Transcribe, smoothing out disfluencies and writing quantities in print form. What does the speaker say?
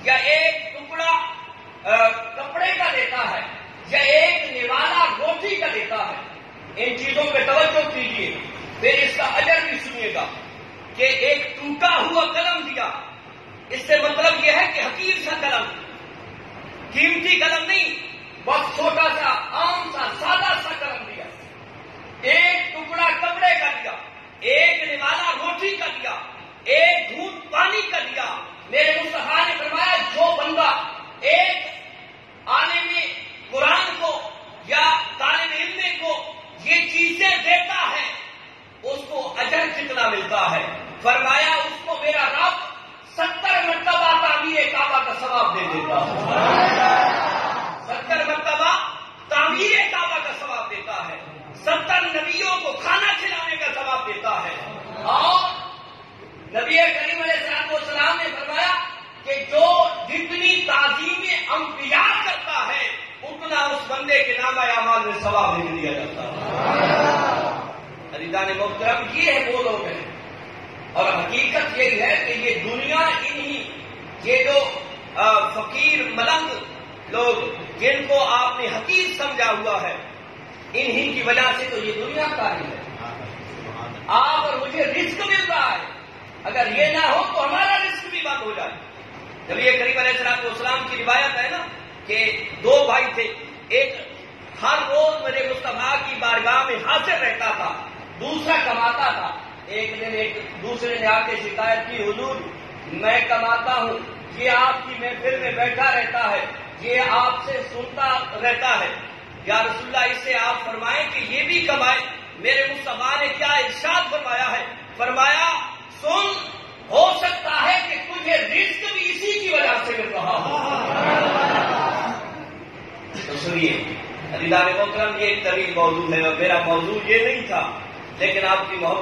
یا ایک ٹکڑا کپڑے کا دیتا ہے یا ایک نوالا روٹی کا دیتا ہے، ان چیزوں پہ توجہ کیجیے، پھر اس کا اجر بھی سنیے گا کہ ایک ٹوٹا ہوا قلم دیا، اس سے مطلب یہ ہے کہ حقیر سا قلم، قیمتی قلم نہیں، بہت چھوٹا سا عام سا سادہ سا قلم دیا، ایک ٹکڑا کپڑے کا دیا، ایک نوالا روٹی کا دیا، ایک گھونٹ پانی کا دیا۔ میرے مصطفیٰ نے فرمایا جو بندہ ایک عالم قرآن کو یا طالب علم کو یہ چیزیں دیتا ہے اس کو اجر کتنا ملتا ہے؟ فرمایا اس کو میرا رب 70 مرتبہ تعمیر کعبہ کا ثواب دے دیتا ہے، 70 مرتبہ تعمیر کعبہ کا ثواب دیتا ہے، 70 نبیوں کو کھانا کھلانے کا ثواب دیتا ہے۔ اور نبی کریم علیہ السلام نے فرمایا کہ جو جتنی تعظیم انبیاء کرتا ہے اتنا اس بندے کے نامہ اعمال میں ثواب لکھ دیا جاتا ہے۔ عزیزان محترم، یہ ہے وہ لوگ ہیں، اور حقیقت یہی ہے کہ یہ دنیا انہی یہ جو فقیر ملنگ لوگ جن کو آپ نے حقیر سمجھا ہوا ہے، انہی کی وجہ سے تو یہ دنیا قائم ہے۔ آپ اور مجھے رزق مل رہا ہے، اگر یہ نہ ہو تو ہمارا رزق بھی بند ہو جائے۔ نبی کریم علیہ السلام کی روایت ہے نا کہ 2 بھائی تھے، ایک ہر روز میرے مصطفیٰ کی بارگاہ میں حاضر رہتا تھا، دوسرا کماتا تھا۔ ایک دن ایک دوسرے نے آ کے شکایت کی، حضور میں کماتا ہوں، یہ آپ کی محفل میں بیٹھا رہتا ہے، یہ آپ سے سنتا رہتا ہے، یا رسول اللہ اس سے آپ فرمائیں کہ یہ بھی کمائے۔ میرے مصطفیٰ نے کیا ارشاد فرمایا ہے؟ فرمایا سن، ہو سکتا ہے کہ تجھے رزق بھی اسی کی وجہ سے مل رہا ہو۔ تو سنیے عزیزان محترم، یہ ایک طویل موضوع ہے اور میرا موضوع یہ نہیں تھا، لیکن آپ کی محبت